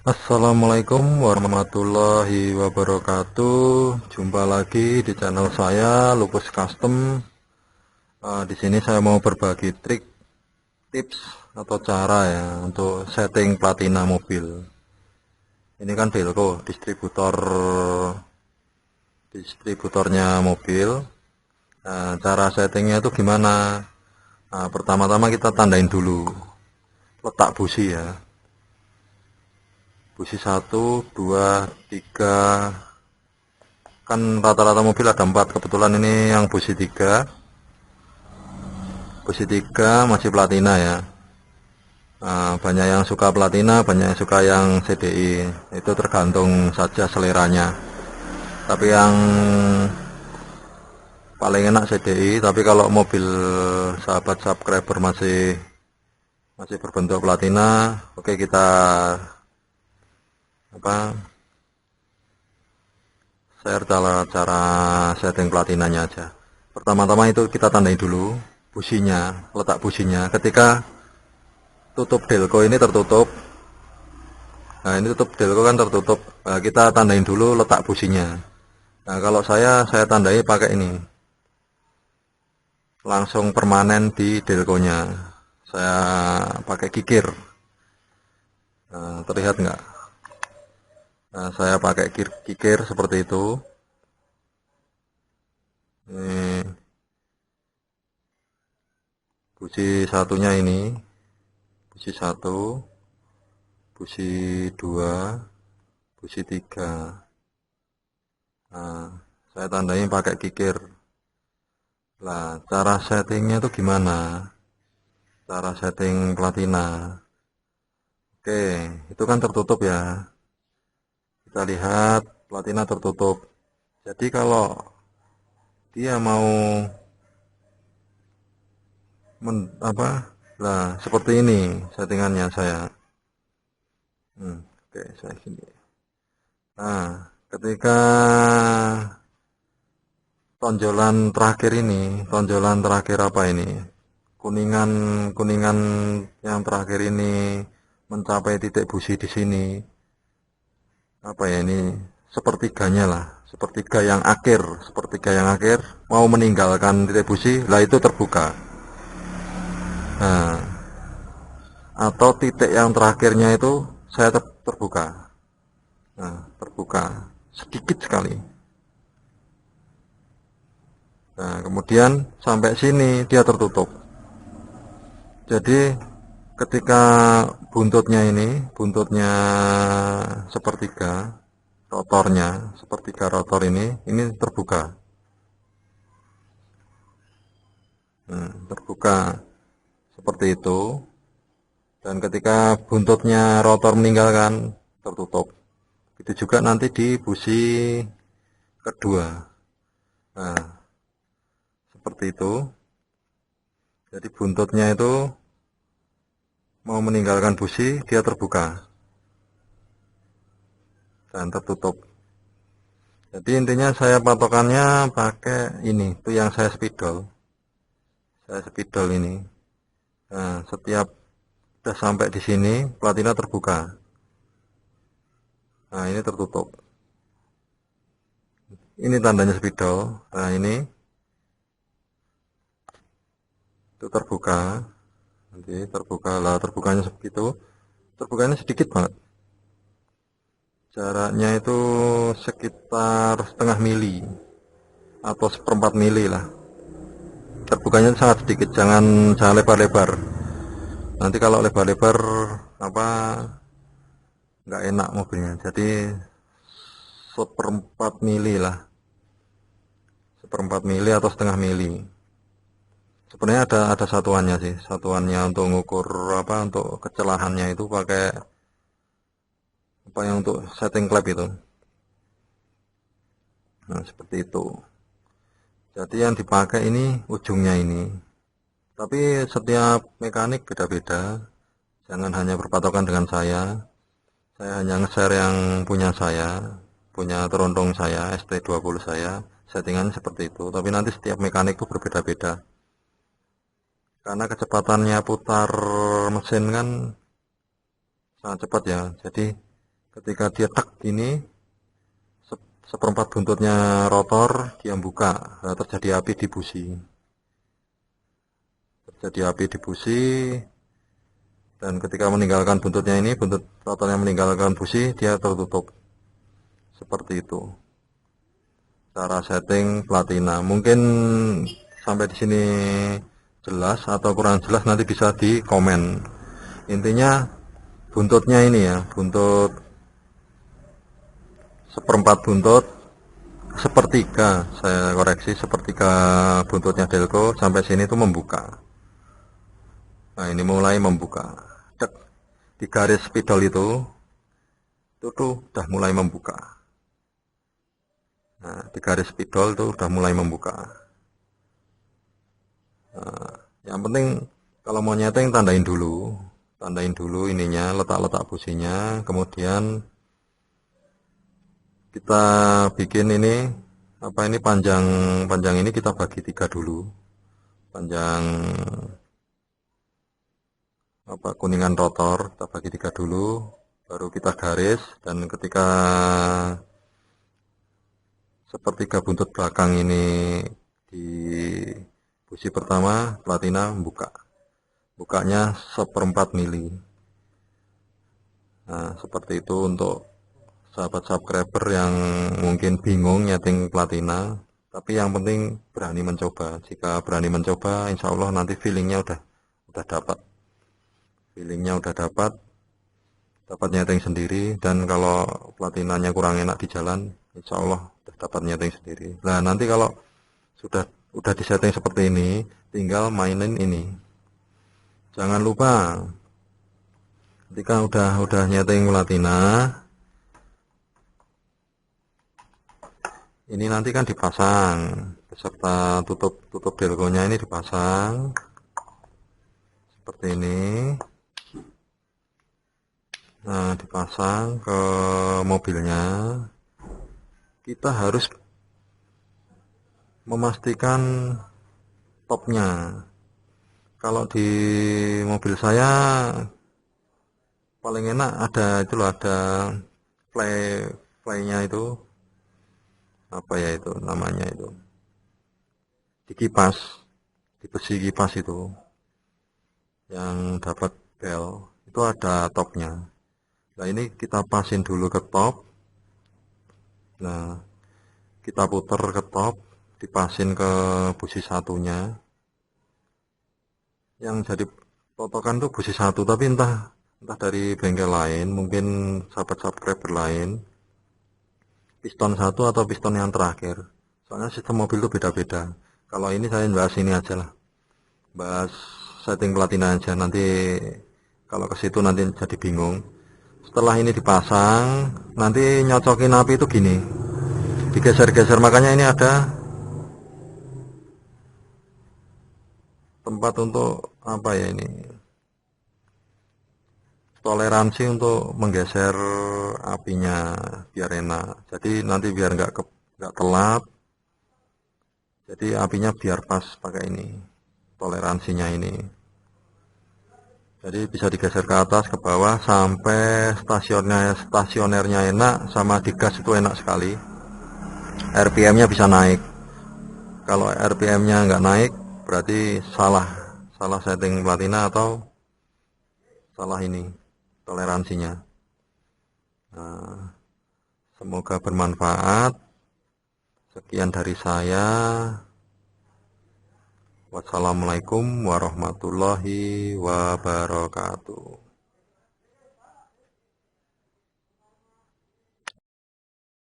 Assalamualaikum warahmatullahi wabarakatuh. Jumpa lagi di channel saya Lupus Custom. Di sini saya mau berbagi trik, tips atau cara ya untuk setting platina mobil. Ini kan Delco, distributornya mobil. Cara settingnya itu gimana? Pertama-tama kita tandain dulu letak busi ya. Busi 1, 2, 3. Kan rata-rata mobil ada 4, kebetulan ini yang busi 3. Busi 3 masih platina ya. Banyak yang suka platina, banyak yang suka yang CDI, itu tergantung saja seleranya. Tapi yang paling enak CDI, tapi kalau mobil sahabat subscriber masih berbentuk platina, oke, kita share cara setting platinanya aja. Pertama-tama itu kita tandai dulu businya, letak businya. Ketika tutup Delco ini tertutup, nah ini tutup Delco kan tertutup, nah, kita tandain dulu letak businya. Nah kalau saya tandai pakai ini, langsung permanen di Delco-nya. Saya pakai kikir. Nah, terlihat nggak? Nah, saya pakai kikir seperti itu. Ini busi satunya ini, busi 1, busi 2, busi 3. Nah, saya tandai pakai kikir. Nah, cara settingnya itu gimana? Cara setting platina. Oke, itu kan tertutup ya. Kita lihat platina tertutup. Jadi kalau dia mau nah seperti ini settingannya saya. Oke, saya gini. Nah, ketika tonjolan terakhir apa ini? Kuningan yang terakhir ini mencapai titik busi di sini. Apa ya ini? Sepertiga yang akhir mau meninggalkan titik busi, lah itu terbuka. Nah, atau titik yang terakhirnya itu saya terbuka. Nah, terbuka sedikit sekali. Nah, kemudian sampai sini dia tertutup. Jadi ketika buntutnya sepertiga rotor ini terbuka. Terbuka seperti itu. Dan ketika buntutnya rotor meninggalkan, tertutup. Itu juga nanti di busi kedua. Nah, seperti itu. Jadi buntutnya itu mau meninggalkan busi, dia terbuka dan tertutup. Jadi intinya saya patokannya pakai ini, itu yang saya spidol. Saya spidol ini. Nah, setiap udah sampai di sini, platina terbuka. Nah, ini tertutup. Ini tandanya spidol. Nah, ini itu terbuka. Nanti terbuka lah, terbukanya segitu. Terbukanya sedikit banget. Jaraknya itu sekitar setengah mili atau seperempat mili lah. Terbukanya sangat sedikit, jangan lebar-lebar. Nanti kalau lebar-lebar apa nggak enak mobilnya. Jadi seperempat mili lah, seperempat mili atau setengah mili. Sebenarnya ada satuannya sih, satuannya untuk ngukur untuk kecelahannya itu pakai yang untuk setting klep itu. Nah, seperti itu. Jadi yang dipakai ini ujungnya ini. Tapi setiap mekanik beda-beda. Jangan hanya berpatokan dengan saya. Saya hanya nge-share yang punya saya, punya teruntung saya, ST20 saya. Settingannya seperti itu. Tapi nanti setiap mekanik itu berbeda-beda. Karena kecepatannya putar mesin kan sangat cepat ya. Jadi Ketika dia tek ini, seperempat buntutnya rotor, dia buka, terjadi api di busi. Dan ketika meninggalkan buntutnya ini, buntut rotornya meninggalkan busi, dia tertutup. Seperti itu cara setting platina. Mungkin sampai di sini jelas atau kurang jelas, nanti bisa di komen. Intinya buntutnya ini ya, buntut seperempat buntut, sepertiga, saya koreksi, sepertiga buntutnya Delco sampai sini tuh membuka. Nah, ini mulai membuka. Dek, di garis spidol itu tuh udah mulai membuka. Nah, di garis spidol tuh udah mulai membuka. Nah, yang penting kalau mau nyeting tandain dulu ininya, letak-letak businya, kemudian kita bikin ini apa, ini panjang ini kita bagi 3 dulu, panjang apa kuningan rotor kita bagi 3 dulu, baru kita garis. Dan ketika sepertiga buntut belakang ini di busi pertama, platina bukanya 1/4 mili. Nah, seperti itu untuk sahabat subscriber yang mungkin bingung nyeting platina, tapi yang penting berani mencoba. Jika berani mencoba, insya Allah nanti feelingnya udah dapat nyeting sendiri. Dan kalau platinanya kurang enak di jalan, insya Allah udah dapat nyeting sendiri. Nah, nanti kalau udah disetting seperti ini, tinggal mainin ini. Jangan lupa ketika udah nyeting platina, ini nanti kan dipasang beserta tutup delconya, ini dipasang seperti ini. Nah, dipasang ke mobilnya. Kita harus memastikan topnya. Kalau di mobil saya paling enak ada itu loh, ada fly-nya itu, apa ya itu namanya, itu di kipas, di besi kipas itu yang dapat bel itu ada topnya. Nah, ini kita pasin dulu ke top. Nah, kita puter ke top, dipasin ke busi satunya. Yang jadi potokan tuh busi satu, tapi entah dari bengkel lain, mungkin sahabat subscriber lain, piston satu atau piston yang terakhir. Soalnya sistem mobil itu beda-beda. Kalau ini saya bahas ini aja lah, bahas setting platina aja. Nanti kalau ke situ nanti jadi bingung. Setelah ini dipasang, nanti nyocokin api itu gini, digeser-geser. Makanya ini ada tempat untuk apa ya, ini toleransi untuk menggeser apinya biar enak. Jadi nanti biar nggak telat, jadi apinya biar pas pakai ini toleransinya ini. Jadi bisa digeser ke atas ke bawah sampai stasionernya enak, sama digas itu enak sekali. RPM-nya bisa naik. Kalau RPM-nya nggak naik, berarti salah setting platina atau salah ini toleransinya. Nah, semoga bermanfaat. Sekian dari saya. Wassalamualaikum warahmatullahi wabarakatuh.